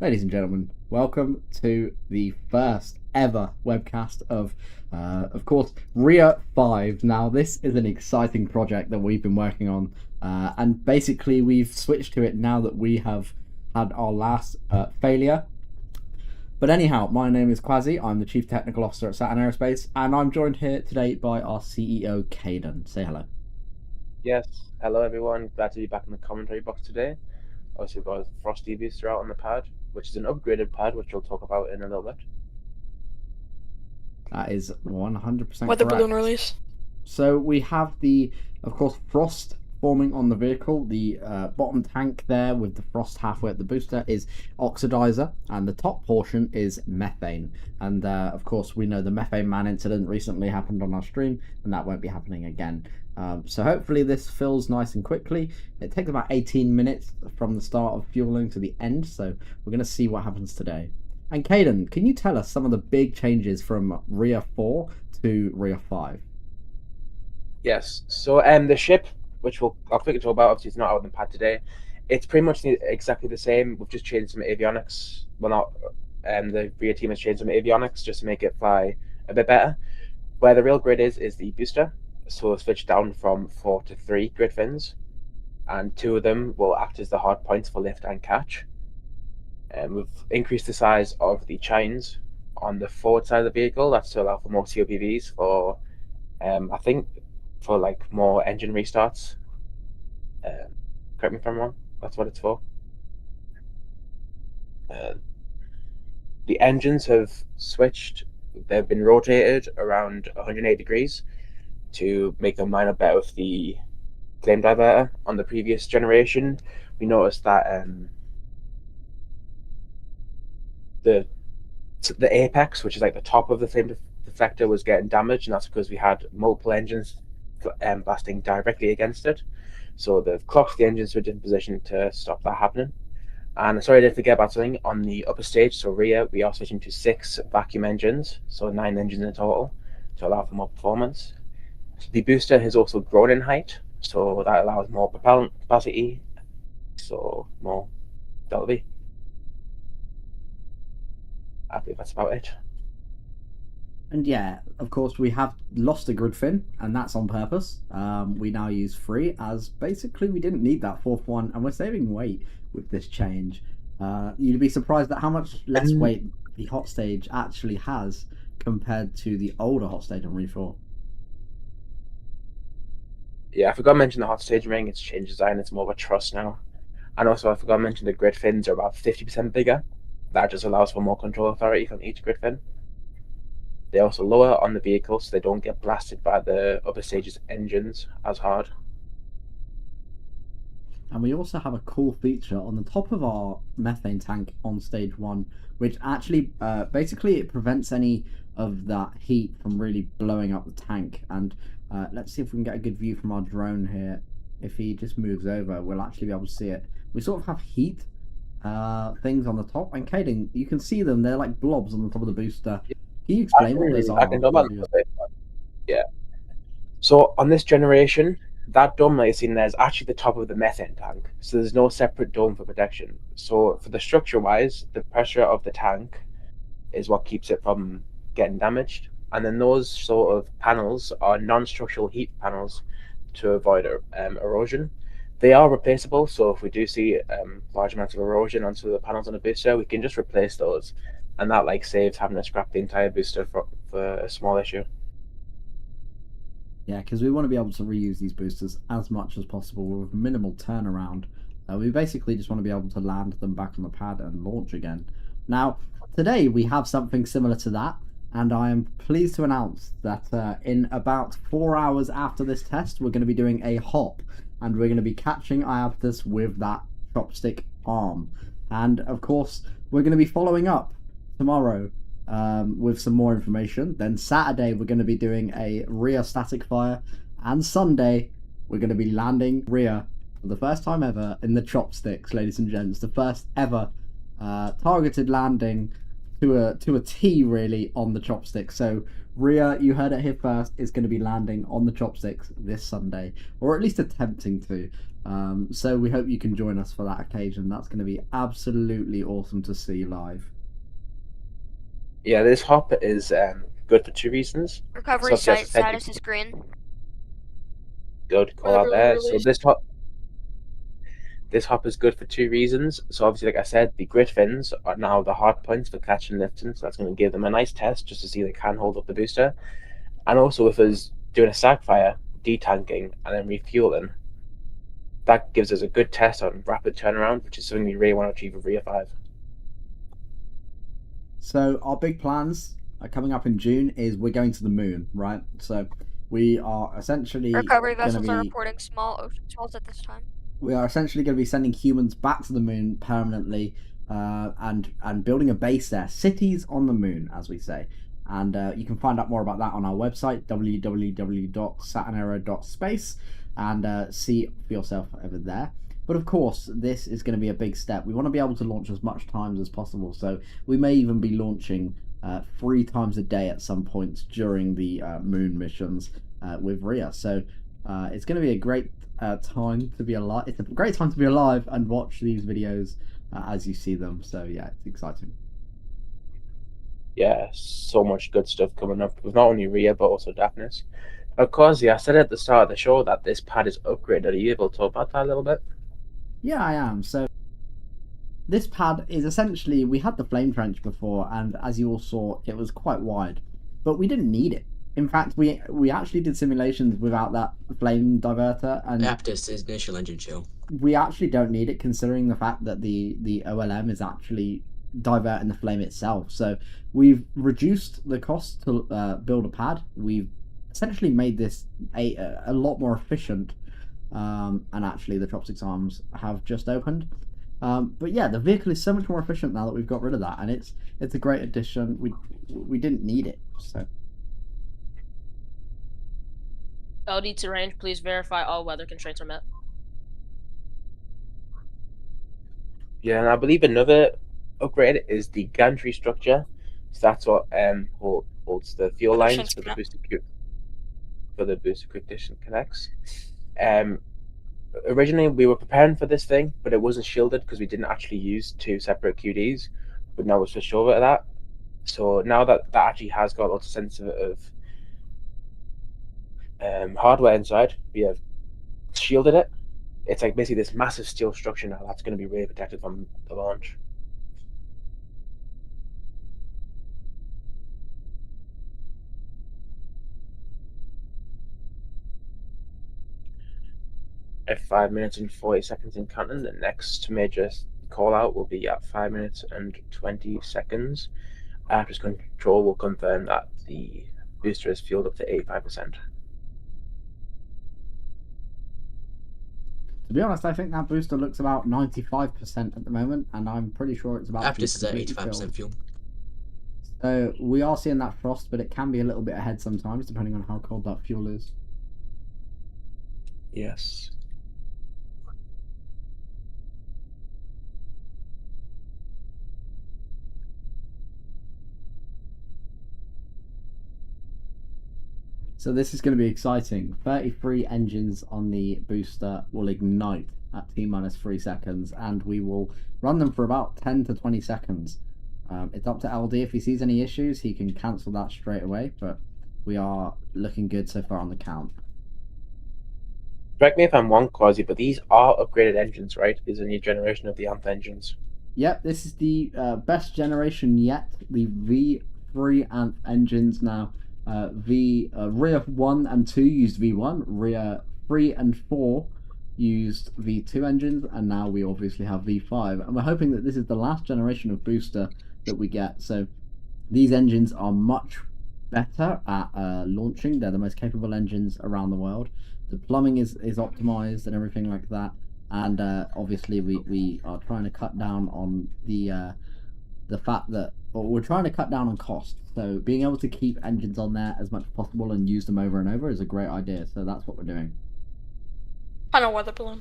Ladies and gentlemen, welcome to the first ever webcast of course, RIA 5. Now, this is an exciting project that we've been working on, and basically we've switched to it now that we have had our last failure. But anyhow, my name is Quasi. I'm the Chief Technical Officer at Saturn Aerospace, and I'm joined here today by our CEO, Caden. Say hello. Yes, hello everyone. Glad to be back in the commentary box today. Also, we've got a Frosty booster out on the pad, which is an upgraded pad, which we'll talk about in a little bit. That is 100% Weather correct. balloon release. So we have of course, frost forming on the vehicle. The bottom tank there with the frost halfway at the booster is oxidizer, and the top portion is methane. And of course, we know the Methane Man incident recently happened on our stream, and that won't be happening again. So hopefully this fills nice and quickly. It takes about 18 minutes from the start of fueling to the end, so we're going to see what happens today. And Caden, can you tell us some of the big changes from RIA 4 to RIA 5? Yes, so the ship, which I'll quickly talk about, obviously it's not out on the pad today. It's pretty much exactly the same. We've just changed some avionics. Well, not the RIA team has changed some avionics just to make it fly a bit better. Where the real grid is the booster. So we'll switch down from 4 to 3 grid fins, and 2 of them will act as the hard points for lift and catch. We've increased the size of the chines on the forward side of the vehicle. That's to allow for more COPVs for, I think, for like more engine restarts. Correct me if I'm wrong. That's what it's for. The engines have switched. They've been rotated around 180 degrees to make them line up better with the flame diverter. On the previous generation, we noticed that the apex, which is like the top of the flame deflector, was getting damaged, and that's because we had multiple engines blasting directly against it. So they've clocked the engines to a different position to stop that happening. And sorry, I did forget about something on the upper stage. So RIA, we are switching to 6 vacuum engines, so 9 engines in total, to allow for more performance. The booster has also grown in height, so that allows more propellant capacity, so more that'll be. I believe that's about it. And yeah, of course, we have lost a grid fin, and that's on purpose. We now use 3, as basically we didn't need that 4th one, and we're saving weight with this change. You'd be surprised at how much less weight the hot stage actually has compared to the older hot stage on Re 4. Yeah, I forgot to mention the hot stage ring. It's changed design. It's more of a truss now. And also, I forgot to mention the grid fins are about 50% bigger. That just allows for more control authority from each grid fin. They're also lower on the vehicle, so they don't get blasted by the other stage's engines as hard. And we also have a cool feature on the top of our methane tank on stage 1, which actually basically it prevents any of that heat from really blowing up the tank. And let's see if we can get a good view from our drone here. If he just moves over, we'll actually be able to see it. We sort of have heat things on the top, and Caden, you can see them. They're like blobs on the top of the booster. Can you explain what those are? I can go back a bit. Yeah. So on this generation, that dome that you're seeing there is actually the top of the methane tank. So there's no separate dome for protection. So for the structure-wise, the pressure of the tank is what keeps it from getting damaged. And then those sort of panels are non-structural heat panels to avoid erosion. They are replaceable, so if we do see large amounts of erosion onto the panels on a booster, we can just replace those. And that saves having to scrap the entire booster for a small issue. Yeah, because we want to be able to reuse these boosters as much as possible with minimal turnaround. We basically just want to be able to land them back on the pad and launch again. Now, today we have something similar to that, and I am pleased to announce that in about 4 hours after this test, we're going to be doing a hop, and we're going to be catching Iapetus with that chopstick arm. And of course, we're going to be following up tomorrow with some more information. Then Saturday we're going to be doing a rear static fire, and Sunday we're going to be landing rear for the first time ever in the chopsticks, ladies and gents. The first ever targeted landing to a T really on the chopsticks. So rear, you heard it here first, is going to be landing on the chopsticks this Sunday, or at least attempting to. So we hope you can join us for that occasion. That's going to be absolutely awesome to see live. Yeah, this hop is good for 2 reasons. Recovery status is green. Good call out there. So this hop is good for 2 reasons. So obviously, like I said, the grid fins are now the hard points for catching and lifting. So that's going to give them a nice test just to see they can hold up the booster. And also with us doing a sag fire, detanking, and then refueling, that gives us a good test on rapid turnaround, which is something we really want to achieve with Rear 5. So our big plans coming up in June is we're going to the moon, right? So we are essentially recovery vessels are reporting small ocean swells at this time. We are essentially going to be sending humans back to the moon permanently, and building a base there, cities on the moon, as we say. And you can find out more about that on our website, www.saturnera.space, and see for yourself over there. But of course, this is going to be a big step. We want to be able to launch as much times as possible, so we may even be launching 3 times a day at some points during the moon missions with Rhea. So it's going to be a great time to be alive. It's a great time to be alive and watch these videos as you see them. So yeah, it's exciting. Yeah, so much good stuff coming up with not only Rhea but also Daphnis. Of course, yeah, I said at the start of the show that this pad is upgraded. Are you able to talk about that a little bit? Yeah, I am. So this pad is essentially, we had the flame trench before, and as you all saw, it was quite wide, but we didn't need it. In fact, we actually did simulations without that flame diverter, and Baptist is initial engine chill. We actually don't need it, considering the fact that the OLM is actually diverting the flame itself. So we've reduced the cost to build a pad. We've essentially made this a lot more efficient. And actually the chopsticks arms have just opened, but yeah, the vehicle is so much more efficient now that we've got rid of that, and it's a great addition. We didn't need it. So LD to range, please verify all weather constraints are met. Yeah, and I believe another upgrade is the gantry structure. So that's what holds the fuel lines for the booster quick disconnects. originally we were preparing for this thing, but it wasn't shielded because we didn't actually use 2 separate QDs. But now we've switched over to that. So now that actually has got lots of sensitive hardware inside, we have shielded it. It's like basically this massive steel structure now that's going to be really protected from the launch. At 5 minutes and 40 seconds in counting, the next major call out will be at 5 minutes and 20 seconds. Iapetus control will confirm that the booster is fueled up to 85%. To be honest, I think that booster looks about 95% at the moment, and I'm pretty sure it's about. Iapetus is at 85% fuel. So we are seeing that frost, but it can be a little bit ahead sometimes, depending on how cold that fuel is. Yes. So this is going to be exciting. 33 engines on the booster will ignite at T-3 seconds, and we will run them for about 10 to 20 seconds. It's up to LD. If he sees any issues, he can cancel that straight away, but we are looking good so far on the count. Correct me if I'm wrong, Quasi, but these are upgraded engines, right? These are a new generation of the ANTH engines. Yep, this is the best generation yet. The V3 ANTH engines now. Rear 1 and 2 used V1, Rear 3 and 4 used V2 engines, and now we obviously have V5, and we're hoping that this is the last generation of booster that we get. So these engines are much better at launching. They're the most capable engines around the world. The plumbing is optimized and everything like that, and obviously we are trying to cut down on the fact that, or we're trying to cut down on cost. So being able to keep engines on there as much as possible and use them over and over is a great idea. So that's what we're doing. On a weather balloon.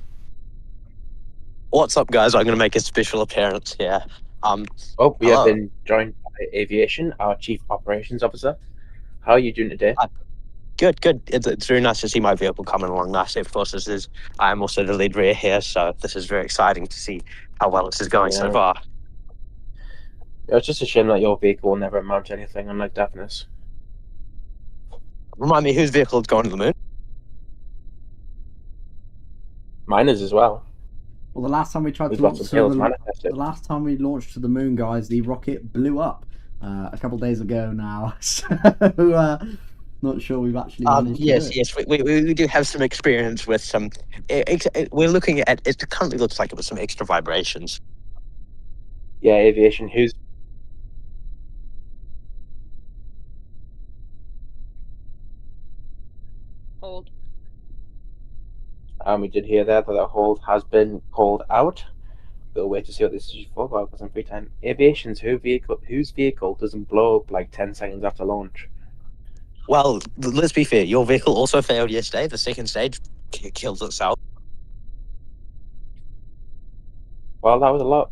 What's up, guys? I'm going to make a special appearance here. We have been joined by Aviation, our Chief Operations Officer. How are you doing today? Good. It's very nice to see my vehicle coming along nicely. Of course, I'm also the lead rear here, so this is very exciting to see how well this is going so far. It's just a shame that your vehicle will never amount to anything, unlike Daphnis. Remind me, whose vehicle is going to the moon? Mine is as well. Well, the last time we tried to launch to the moon, guys, the rocket blew up a couple of days ago now. So not sure we've actually managed to do it. Yes, we do have some experience with some. We're looking at it. Currently looks like it was some extra vibrations. Yeah, Aviation. Who's Hold. we did hear that a hold has been called out. We'll wait to see what this is for. Well, because in free time, Aviation's whose vehicle doesn't blow up like 10 seconds after launch? Well, let's be fair. Your vehicle also failed yesterday. The second stage killed itself. Well, that was a lot.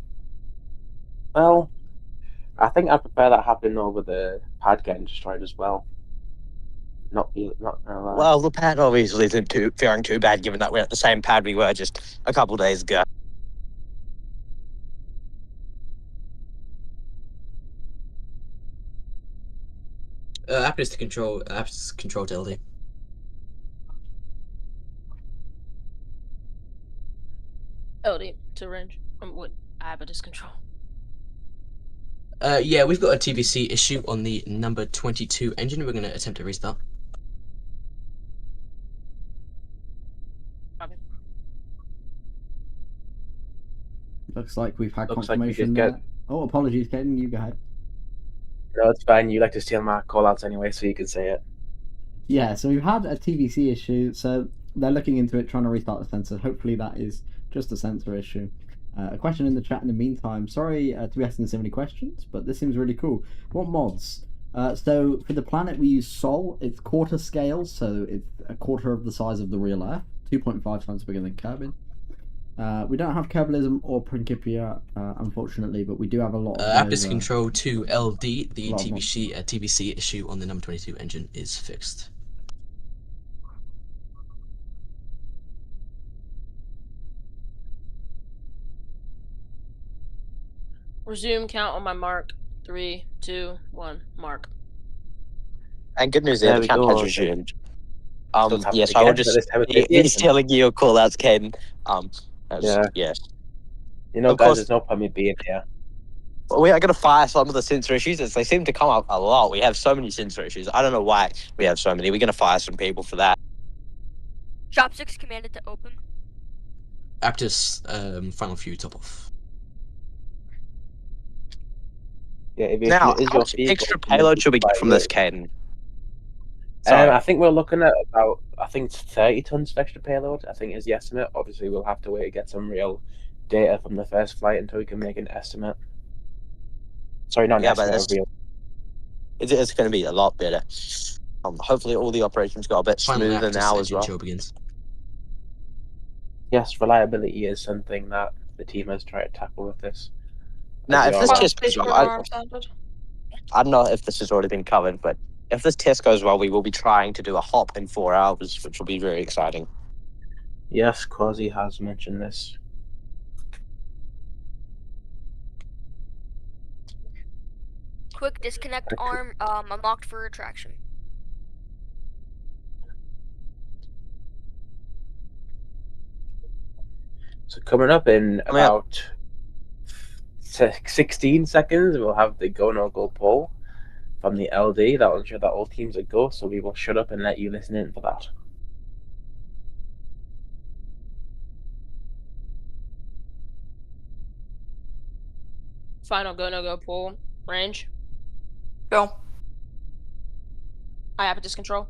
Well, I think I prefer that happening over the pad getting destroyed as well. Well, the pad obviously isn't faring too bad, given that we're at the same pad we were just a couple days ago. Iapetus control to LD. LD to range. What? Iapetus control. Yeah, we've got a TVC issue on the number 22 engine. We're going to attempt to restart. Okay. Looks like we've had confirmation there. Oh, apologies, Caden. You go ahead. No, it's fine. You like to steal my call-outs anyway, so you can say it. Yeah, so we've had a TVC issue, so they're looking into it, trying to restart the sensor. Hopefully that is just a sensor issue. A question in the chat in the meantime. Sorry to be asking so many questions, but this seems really cool. What mods? So for the planet we use Sol. It's quarter scale, so it's a quarter of the size of the real Earth, 2.5 times bigger than Kerbin. We don't have Kerbalism or Principia, unfortunately, but we do have a lot of Iapetus control to LD. The TVC issue on the number 22 engine is fixed. Resume count on my mark. 3, 2, 1. Mark. And good news There there, the we count has go. resumed. Still tapping Yes, I will again, but just. this time it's He's aviation. telling you call outs, Ken. Yeah. Yes. You know, Of guys, course. there's no point me being here. We are going to fire some of the sensor issues. They seem to come up a lot. We have so many sensor issues. I don't know why we have so many. We're going to fire some people for that. Chopsticks commanded to open. Iapetus, final few top off. Yeah, aviation Now, is how your much vehicle. extra payload should we get from this, Caden? I think we're looking at about, I think it's 30 tons of extra payload, I think is the estimate. Obviously, we'll have to wait to get some real data from the first flight until we can make an estimate. Sorry, not an estimate, a real. It's going to be a lot better. Hopefully all the operations go a bit Final smoother Iapetus now as engine well. show begins. Yes, reliability is something that the team has tried to tackle with this. Now, if this Final test goes station well, alarm sounded. I don't know if this has already been covered, but if this test goes well, we will be trying to do a hop in 4 hours, which will be very exciting. Yes, Quasi has mentioned this. Quick disconnect arm unlocked for retraction. So coming up in about 16 seconds, we'll have the go no go poll from the LD. That will ensure that all teams are go. So we will shut up and let you listen in for that. Final go no go pool. Range. Go. Iapetus control.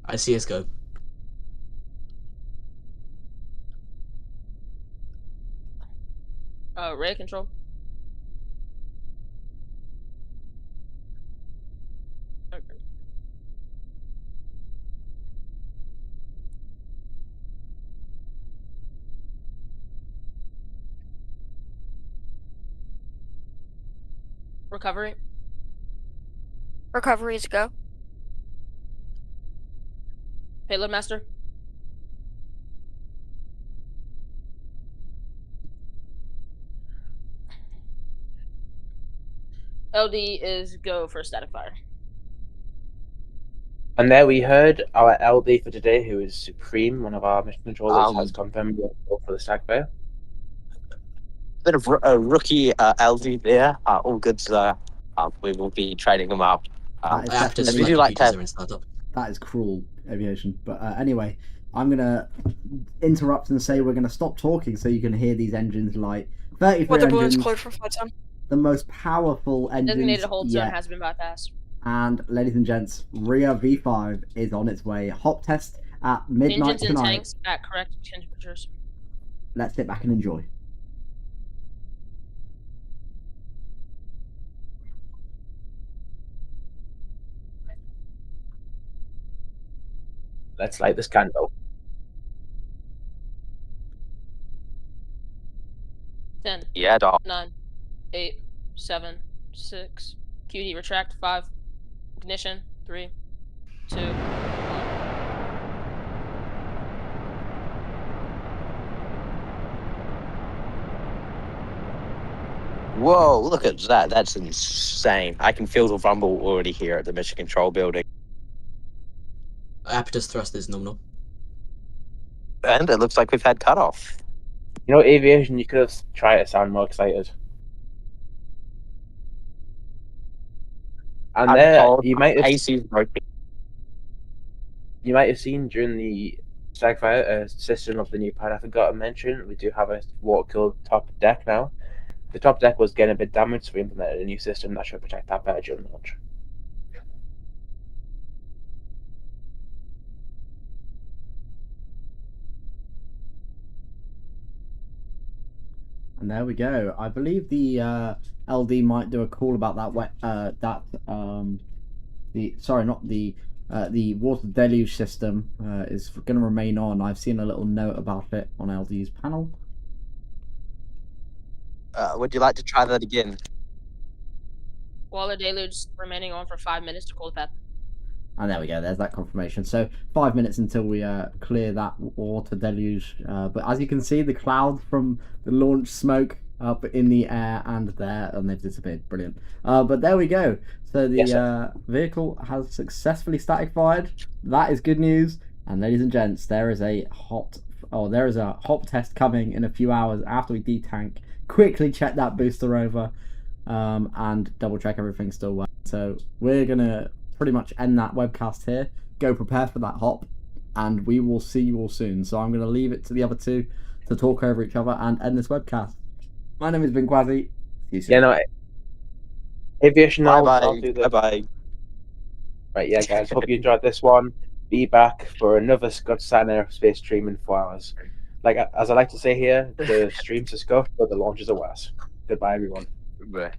ICS go. Ray control. Okay. Recovery. Recovery is go. Payload master. LD is go for static fire. And there we heard our LD for today, who is Supreme, one of our mission controllers, has confirmed we'll go for the stack fire. Bit of a rookie LD there. All good, so we will be trading them up. That is Iapetus definitely- we do like features to- are in startup. That is cruel aviation. But anyway, I'm going to interrupt and say we're going to stop talking so you can hear these engines light. 33 Weather balloons engines, cleared for flight time. the most powerful engines Designated hold zone yet. has been bypassed. And ladies and gents, Ria V5 is on its way. Hop test at midnight Engines and tonight. tanks at correct temperatures. Let's sit back and enjoy. Let's light this candle. 10, Yeah, dog. 9, 8, 7, 6. QD retract. 5. Ignition. 3, 2, 1. Whoa, look at that. That's insane. I can feel the rumble already here at the mission control building. Iapetus thrust is nominal. And it looks like we've had cutoff. You know, aviation, you could have tried to sound more excited. And I'm there, told you might have AC's broken. seen during the stack fire system of the new pad. I forgot to mention, we do have a water-cooled top deck now. The top deck was getting a bit damaged, so we implemented a new system that should protect that better during launch. And there we go. I believe the LD might do a call about that the water deluge system is going to remain on. I've seen a little note about it on LD's panel. Would you like to try that again? Water deluge remaining on for 5 minutes to cool the pad. And there we go, there's that confirmation. So 5 minutes until we clear that water deluge. But as you can see, the cloud from the launch smoke up in the air and there, and they've disappeared. Brilliant. But there we go. So the Yes, vehicle has successfully static fired. That is good news. And ladies and gents, there is a hop test coming in a few hours after we detank. Quickly check that booster over, and double check everything's still well. So we're gonna pretty much end that webcast here. Go prepare for that hop, and we will see you all soon. So I'm gonna leave it to the other two to talk over each other and end this webcast. My name has been Quasi. See you soon. Yeah, no. Aviation. I'll Bye do the. bye. Right, yeah, guys. Hope you enjoyed this one. Be back for another Scott Saturn Aerospace stream in 4 hours. Like as I like to say here, the streams are scuffed, but the launches are worse. Goodbye, everyone. Bye.